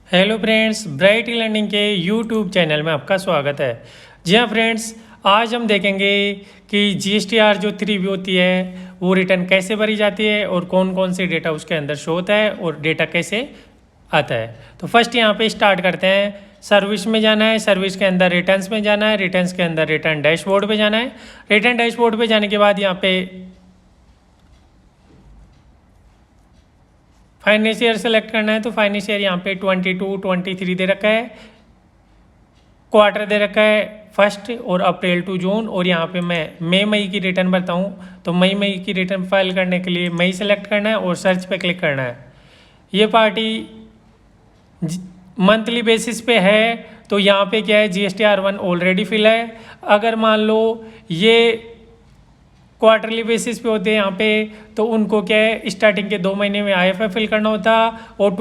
Hello friends, bright learning के YouTube channel में आपका स्वागत है। जी हाँ फ्रेंड्स, आज हम देखेंगे कि जीएसटीआर जो 3B होती है वो रिटर्न कैसे भरी जाती है और कौन कौन से डेटा उसके अंदर शो होता है और डेटा कैसे आता है। तो फर्स्ट यहाँ पे स्टार्ट करते हैं। सर्विस में जाना है, सर्विस के अंदर रिटर्न्स में जाना है, रिटर्न्स के अंदर रिटर्न डैशबोर्ड पे जाना है। रिटर्न डैशबोर्ड पे जाने के बाद यहाँ पे फाइनेंशियर सेलेक्ट करना है। तो फाइनेंशियर यहाँ पे 22, 23 दे रखा है, क्वार्टर दे रखा है फर्स्ट और अप्रैल टू जून। और यहाँ पे मैं मई की रिटर्न भरता हूँ, तो मई की रिटर्न फाइल करने के लिए मई सेलेक्ट करना है और सर्च पे क्लिक करना है। ये पार्टी मंथली बेसिस पे है, तो यहाँ पे क्या है, GSTR1 ऑलरेडी फिल है। अगर मान लो ये क्वार्टरली बेसिस पे होते हैं यहाँ पे, तो उनको क्या है, स्टार्टिंग के 2 महीने में IFF फिल करना होता और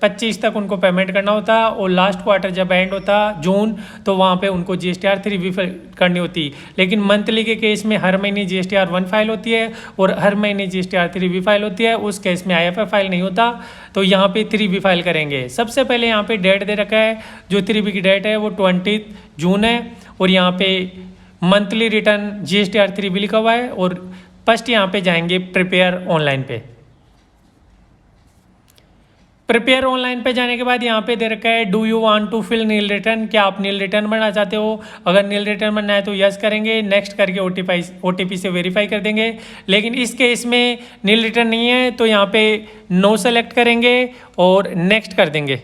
25 तक उनको पेमेंट करना होता, और लास्ट क्वार्टर जब एंड होता जून, तो वहाँ पे उनको GSTR3 फिल करनी होती। लेकिन मंथली के केस में हर महीने GSTR1 फाइल होती है और हर महीने GSTR3 फाइल होती है। उस केस में IFF फाइल नहीं होता, तो यहाँ पे 3B फाइल करेंगे। सबसे पहले यहाँ पे डेट दे रखा है, जो 3B की डेट है वो 20 जून है, और यहाँ पे मंथली रिटर्न GSTR3 लिखा हुआ है। और फर्स्ट यहाँ पे जाएंगे प्रिपेयर ऑनलाइन पे। प्रिपेयर ऑनलाइन पे जाने के बाद यहाँ पे दे रखा है, do you want to fill nil return, क्या आप नील रिटर्न भरना चाहते हो। अगर नील रिटर्न भरना है तो यस करेंगे, नेक्स्ट करके OTP से वेरीफाई कर देंगे। लेकिन इस केस में नील रिटर्न नहीं है, तो यहाँ पे नो सेलेक्ट करेंगे और नेक्स्ट कर देंगे।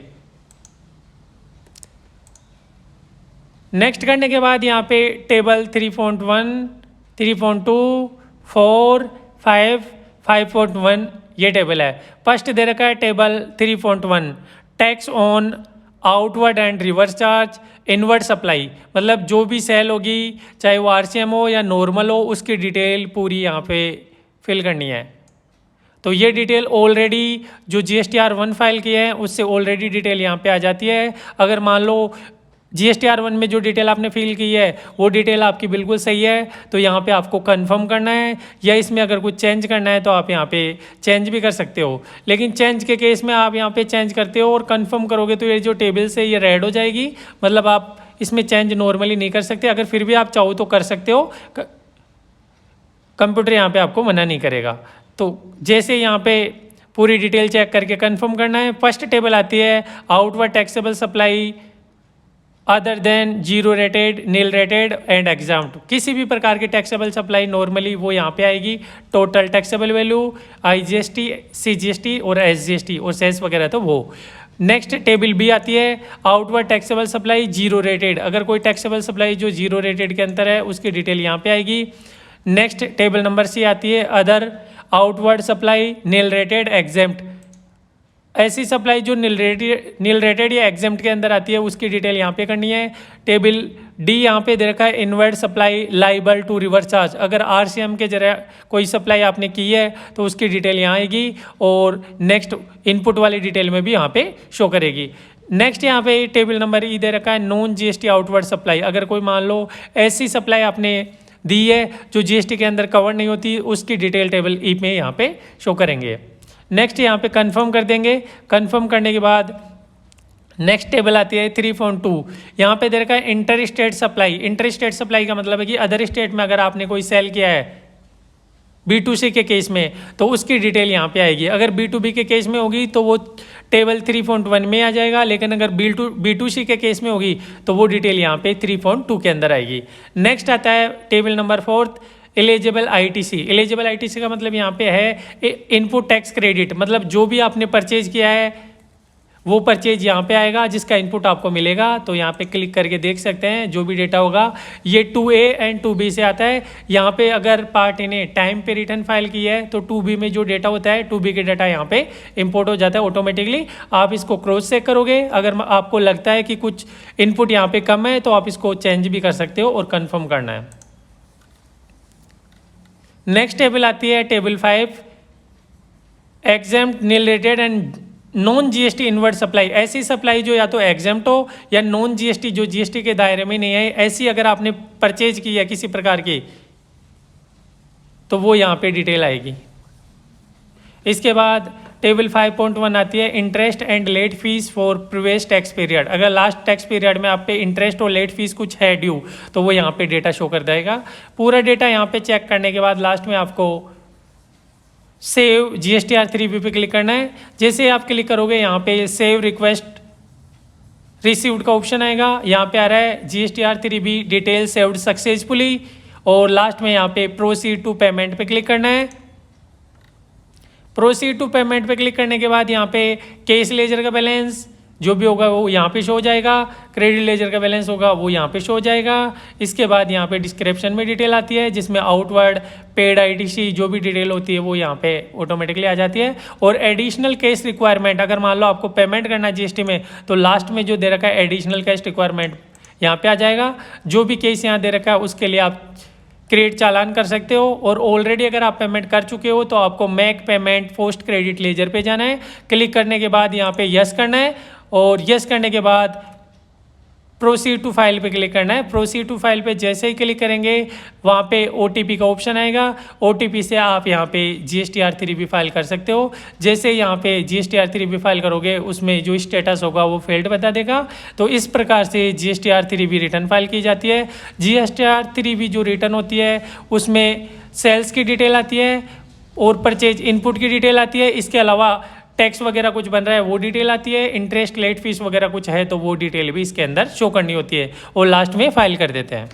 नेक्स्ट करने के बाद यहाँ पे टेबल 3.1, 3.2, 4, 5, 5.1 ये टेबल है। फर्स्ट दे रखा है table 3.1, tax on outward and reverse charge inward supply, मतलब जो भी सेल होगी, चाहे वो RCM हो या नॉर्मल हो, उसकी डिटेल पूरी यहाँ पे फिल करनी है। तो ये डिटेल ऑलरेडी जो GSTR1 फाइल की है उससे ऑलरेडी डिटेल यहाँ पे आ जाती है। अगर मान लो GSTR1 में जो डिटेल आपने फिल की है वो डिटेल आपकी बिल्कुल सही है, तो यहाँ पे आपको कंफर्म करना है, या इसमें अगर कुछ चेंज करना है तो आप यहाँ पे चेंज भी कर सकते हो। लेकिन चेंज के केस में आप यहाँ पे चेंज करते हो और कंफर्म करोगे तो ये जो टेबल से ये रेड हो जाएगी, मतलब आप इसमें चेंज नॉर्मली नहीं कर सकते। अगर फिर भी आप चाहो तो कर सकते हो, कंप्यूटर यहाँ पे आपको मना नहीं करेगा। तो जैसे यहाँ पे पूरी डिटेल चेक करके कंफर्म करना है। फर्स्ट टेबल आती है outward taxable supply other than zero rated, nil rated and exempted, किसी भी प्रकार की टैक्सेबल सप्लाई नॉर्मली वो यहाँ पे आएगी। Total taxable value, IGST, CGST और SGST और सेस वगैरह, तो वो। नेक्स्ट टेबल B आती है outward taxable supply zero rated, अगर कोई टैक्सेबल सप्लाई जो जीरो रेटेड के अंदर है उसकी डिटेल यहाँ पे आएगी। नेक्स्ट टेबल नंबर C आती है other outward supply nil rated exempt, ऐसी सप्लाई जो नील रेटेड या एग्जेम्प्ट के अंदर आती है उसकी डिटेल यहाँ पे करनी है। टेबल D यहाँ पे दे रखा है inward supply liable to reverse charge, अगर RCM के जरिए कोई सप्लाई आपने की है तो उसकी डिटेल यहाँ आएगी, और नेक्स्ट इनपुट वाली डिटेल में भी यहाँ पे शो करेगी। नेक्स्ट यहाँ पे टेबल नंबर E दे रखा है नॉन GST आउटवर्ड सप्लाई, अगर कोई मान लो ऐसी सप्लाई आपने दी है जो GST के अंदर कवर नहीं होती, उसकी डिटेल टेबल E में यहाँ पे शो करेंगे। नेक्स्ट यहाँ पे कंफर्म कर देंगे। कंफर्म करने के बाद नेक्स्ट टेबल आती है 3.2, यहाँ पे दे रखा है inter state supply. Inter state supply का मतलब है कि अदर स्टेट में अगर आपने कोई सेल किया है B2C के केस में, तो उसकी डिटेल यहाँ पे आएगी। अगर B2B के केस में होगी तो वो टेबल 3.1 में आ जाएगा, लेकिन अगर B2C के केस में होगी तो वो डिटेल यहाँ पे 3.2 के अंदर आएगी। नेक्स्ट आता है table number 4, eligible ITC। Eligible ITC का मतलब यहाँ पे है इनपुट टैक्स क्रेडिट, मतलब जो भी आपने परचेज किया है वो परचेज यहाँ पे आएगा जिसका इनपुट आपको मिलेगा। तो यहाँ पे क्लिक करके देख सकते हैं जो भी डेटा होगा ये 2A एंड 2B से आता है। यहाँ पे अगर पार्टी ने टाइम पे रिटर्न फाइल की है तो 2B में जो डेटा होता है 2B के डाटा यहाँ पे इंपोर्ट हो जाता है ऑटोमेटिकली। आप इसको क्रॉस चेक करोगे, अगर आपको लगता है कि कुछ इनपुट यहाँ पे कम है तो आप इसको चेंज भी कर सकते हो और कन्फर्म करना है। नेक्स्ट टेबल आती है table 5, exempt, nil rated and non GST inward supply, ऐसी सप्लाई जो या तो एग्जेम्प्ट हो या नॉन GST जो GST के दायरे में नहीं है, ऐसी अगर आपने परचेज की है किसी प्रकार की तो वो यहाँ पे डिटेल आएगी। इसके बाद टेबल 5.1 आती है interest and let fees for previous tax period. अगर लास्ट टैक्स पीरियड में आप पे इंटरेस्ट और लेट फीस कुछ है ड्यू तो वो यहाँ पे डेटा शो कर देगा। पूरा डेटा यहाँ पे चेक करने के बाद लास्ट में आपको सेव GSTR 3B पे क्लिक करना है। जैसे आप क्लिक करोगे यहाँ पे सेव रिक्वेस्ट रिसीव्ड का ऑप्शन आएगा। यहाँ पे आ रहा है GSTR 3B detail saved successfully और लास्ट में यहाँ पे प्रोसीड टू पेमेंट पे क्लिक करना है। प्रोसीड टू पेमेंट पे क्लिक करने के बाद यहाँ पे कैश लेजर का बैलेंस जो भी होगा वो यहाँ पे शो हो जाएगा, क्रेडिट लेजर का बैलेंस होगा वो यहाँ पे शो हो जाएगा। इसके बाद यहाँ पे डिस्क्रिप्शन में डिटेल आती है जिसमें आउटवर्ड पेड ITC जो भी डिटेल होती है वो यहाँ पे ऑटोमेटिकली आ जाती है। और एडिशनल कैश रिक्वायरमेंट, अगर मान लो आपको पेमेंट करना है GST में तो लास्ट में जो दे रखा है एडिशनल कैश रिक्वायरमेंट यहाँ पे आ जाएगा। जो भी केस यहाँ दे रखा है उसके लिए आप क्रेडिट चालान कर सकते हो। और ऑलरेडी अगर आप पेमेंट कर चुके हो तो आपको Mac payment post credit ledger पे जाना है। क्लिक करने के बाद यहाँ पे यस करना है और यस करने के बाद प्रोसीड टू फाइल पे क्लिक करना है। प्रोसीड टू फाइल पे जैसे ही क्लिक करेंगे वहाँ पे OTP का ऑप्शन आएगा। OTP से आप यहाँ पे GSTR 3B फाइल कर सकते हो। जैसे यहाँ पे GSTR 3B फाइल करोगे उसमें जो स्टेटस होगा वो फेल्ड बता देगा। तो इस प्रकार से GSTR 3B रिटर्न फाइल की जाती है। GSTR 3B जो रिटर्न होती है उसमें सेल्स की डिटेल आती है और परचेज इनपुट की डिटेल आती है। इसके अलावा टैक्स वगैरह कुछ बन रहा है वो डिटेल आती है। इंटरेस्ट लेट फीस वगैरह कुछ है तो वो डिटेल भी इसके अंदर शो करनी होती है और लास्ट में फाइल कर देते हैं।